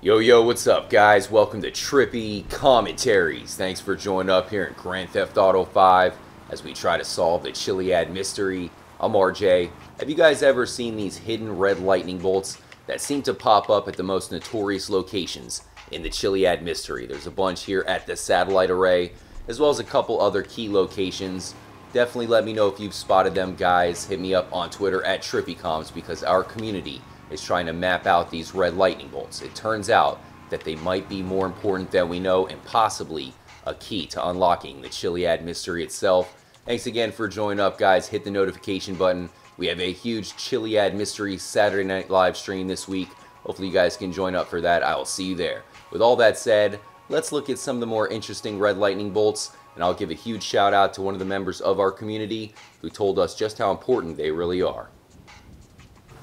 Yo, what's up, guys? Welcome to Trippy Commentaries. Thanks for joining up here in Grand Theft Auto 5 as we try to solve the Chiliad mystery. I'm RJ. Have you guys ever seen these hidden red lightning bolts that seem to pop up at the most notorious locations in the Chiliad mystery? There's a bunch here at the satellite array, as well as a couple other key locations. Definitely let me know if you've spotted them, guys. Hit me up on Twitter at TrippyComs because our community is trying to map out these red lightning bolts. It turns out that they might be more important than we know and possibly a key to unlocking the Chiliad mystery itself. Thanks again for joining up, guys. Hit the notification button. We have a huge Chiliad mystery Saturday night live stream this week. Hopefully you guys can join up for that. I will see you there. With all that said, let's look at some of the more interesting red lightning bolts, and I'll give a huge shout out to one of the members of our community who told us just how important they really are.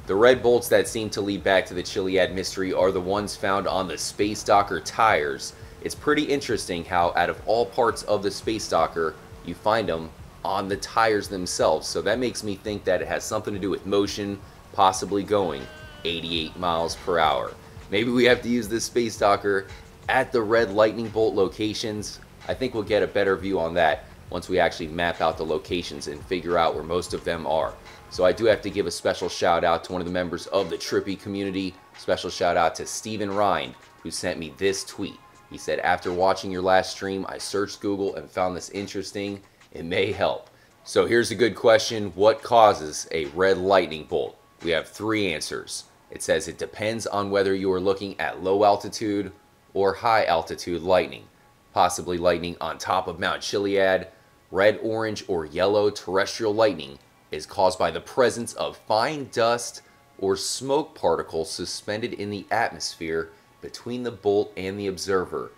The red bolts that seem to lead back to the Chiliad mystery are the ones found on the Space Docker tires. It's pretty interesting how out of all parts of the Space Docker, you find them on the tires themselves. So that makes me think that it has something to do with motion, possibly going 88 miles per hour. Maybe we have to use this Space Docker at the red lightning bolt locations. I think we'll get a better view on that once we actually map out the locations and figure out where most of them are. So I do have to give a special shout out to one of the members of the Trippy community. Special shout out to Steven Ryan, who sent me this tweet. He said, after watching your last stream, I searched Google and found this interesting. It may help. So here's a good question. What causes a red lightning bolt? We have three answers. It says it depends on whether you are looking at low altitude or high altitude lightning. Possibly lightning on top of Mount Chiliad. Red, orange, or yellow terrestrial lightning is caused by the presence of fine dust or smoke particles suspended in the atmosphere between the bolt and the observer.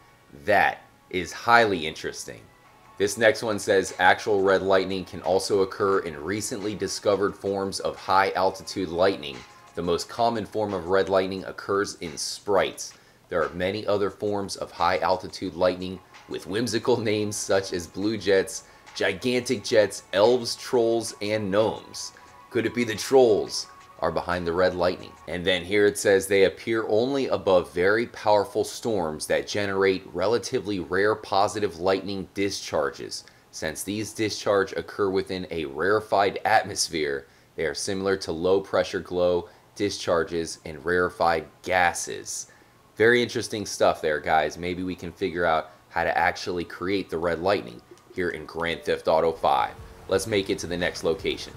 That is highly interesting. This next one says actual red lightning can also occur in recently discovered forms of high altitude lightning. The most common form of red lightning occurs in sprites. There are many other forms of high altitude lightning with whimsical names such as blue jets, gigantic jets, elves, trolls, and gnomes. Could it be the trolls are behind the red lightning? And then here it says they appear only above very powerful storms that generate relatively rare positive lightning discharges. Since these discharges occur within a rarefied atmosphere, they are similar to low pressure glow discharges in rarefied gases. Very interesting stuff there, guys. Maybe we can figure out how to actually create the red lightning here in Grand Theft Auto 5. Let's make it to the next location.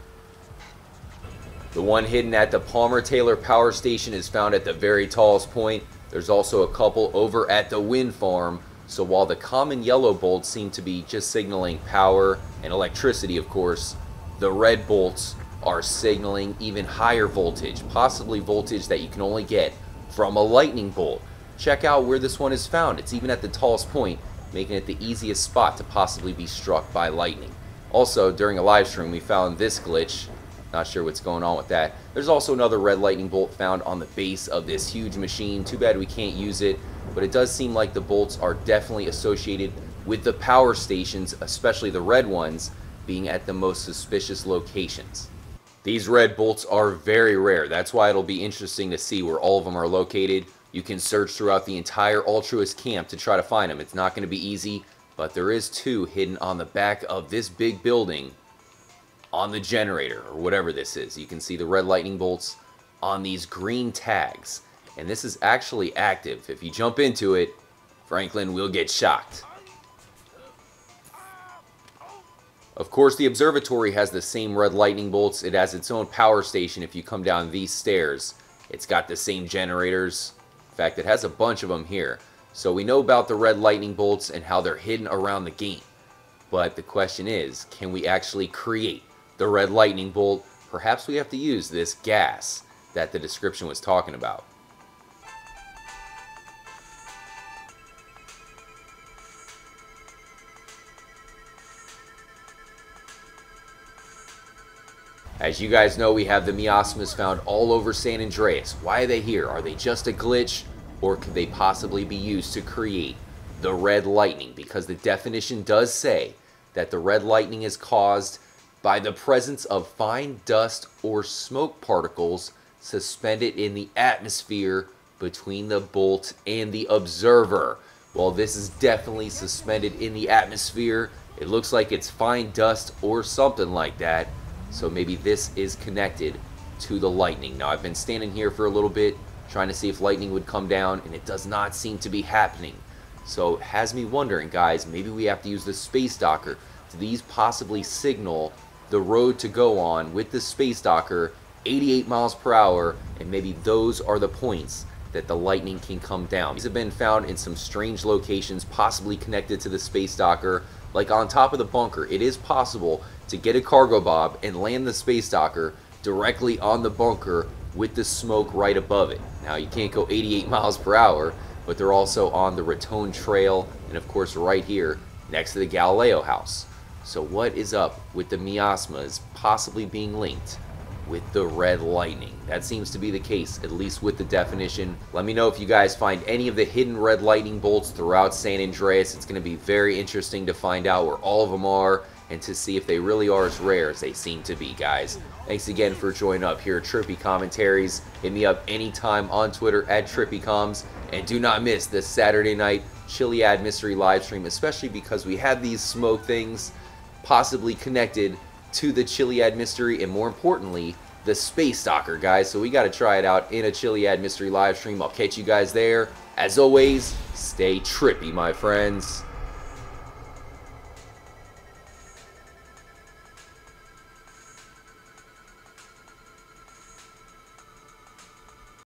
The one hidden at the Palmer-Taylor Power Station is found at the very tallest point. There's also a couple over at the wind farm. So while the common yellow bolts seem to be just signaling power and electricity, of course, the red bolts are signaling even higher voltage, possibly voltage that you can only get from a lightning bolt. Check out where this one is found. It's even at the tallest point, making it the easiest spot to possibly be struck by lightning. Also, during a live stream, we found this glitch. Not sure what's going on with that. There's also another red lightning bolt found on the base of this huge machine. Too bad we can't use it, but it does seem like the bolts are definitely associated with the power stations, especially the red ones, being at the most suspicious locations. These red bolts are very rare. That's why it'll be interesting to see where all of them are located. You can search throughout the entire Altruist camp to try to find them. It's not going to be easy, but there is two hidden on the back of this big building on the generator, or whatever this is. You can see the red lightning bolts on these green tags, and this is actually active. If you jump into it, Franklin will get shocked. Of course, the observatory has the same red lightning bolts. It has its own power station if you come down these stairs. It's got the same generators. In fact, it has a bunch of them here. So we know about the red lightning bolts and how they're hidden around the gate. But the question is, can we actually create the red lightning bolt? Perhaps we have to use this gas that the description was talking about. As you guys know, we have the miasmas found all over San Andreas. Why are they here? Are they just a glitch, or could they possibly be used to create the red lightning? Because the definition does say that the red lightning is caused by the presence of fine dust or smoke particles suspended in the atmosphere between the bolt and the observer. Well, this is definitely suspended in the atmosphere. It looks like it's fine dust or something like that. So maybe this is connected to the lightning. Now, I've been standing here for a little bit trying to see if lightning would come down, and it does not seem to be happening. So it has me wondering, guys, maybe we have to use the space docker. Do these possibly signal the road to go on with the space docker 88 miles per hour, and maybe those are the points that the lightning can come down? These have been found in some strange locations, possibly connected to the space docker. Like on top of the bunker, it is possible to get a cargo bob and land the space docker directly on the bunker with the smoke right above it. Now, you can't go 88 miles per hour, but they're also on the Raton Trail, and of course right here next to the Galileo house. So what is up with the miasmas possibly being linked with the red lightning? That seems to be the case, at least with the definition. Let me know if you guys find any of the hidden red lightning bolts throughout San Andreas. It's going to be very interesting to find out where all of them are and to see if they really are as rare as they seem to be, guys. Thanks again for joining up here at Trippy Commentaries. Hit me up anytime on Twitter at TrippyComs. And do not miss this Saturday night Chiliad mystery live stream, especially because we have these smoke things possibly connected to the Chiliad mystery, and more importantly, the space docker, guys. So we got to try it out in a Chiliad mystery live stream. I'll catch you guys there. As always, stay trippy, my friends.